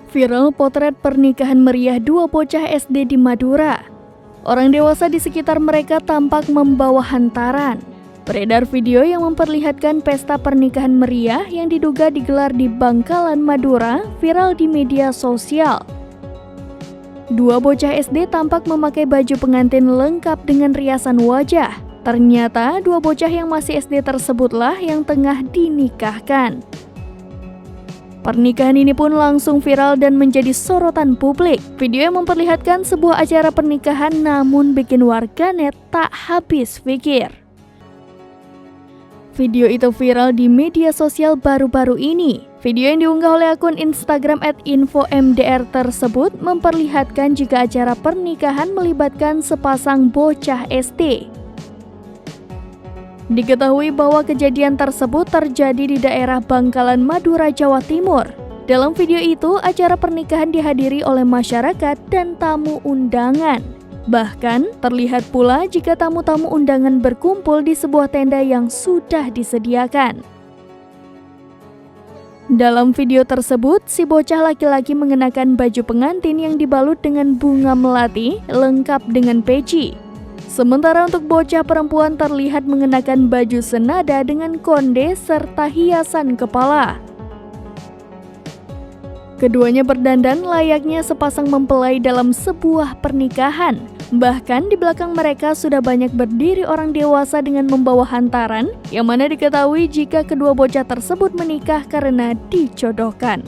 Viral potret pernikahan meriah dua bocah SD di Madura. Orang dewasa di sekitar mereka tampak membawa hantaran. Beredar video yang memperlihatkan pesta pernikahan meriah yang diduga digelar di Bangkalan, Madura, viral di media sosial. Dua bocah SD tampak memakai baju pengantin lengkap dengan riasan wajah. Ternyata dua bocah yang masih SD tersebutlah yang tengah dinikahkan. Pernikahan ini pun langsung viral dan menjadi sorotan publik. Video yang memperlihatkan sebuah acara pernikahan namun bikin warganet tak habis pikir. Video itu viral di media sosial baru-baru ini. Video yang diunggah oleh akun Instagram @infomdr tersebut memperlihatkan jika acara pernikahan melibatkan sepasang bocah SD. Diketahui bahwa kejadian tersebut terjadi di daerah Bangkalan, Madura, Jawa Timur. Dalam video itu, acara pernikahan dihadiri oleh masyarakat dan tamu undangan. Bahkan, terlihat pula jika tamu-tamu undangan berkumpul di sebuah tenda yang sudah disediakan. Dalam video tersebut, si bocah laki-laki mengenakan baju pengantin yang dibalut dengan bunga melati lengkap dengan peci. Sementara untuk bocah perempuan terlihat mengenakan baju senada dengan konde serta hiasan kepala. Keduanya berdandan layaknya sepasang mempelai dalam sebuah pernikahan. Bahkan di belakang mereka sudah banyak berdiri orang dewasa dengan membawa hantaran, yang mana diketahui jika kedua bocah tersebut menikah karena dijodohkan.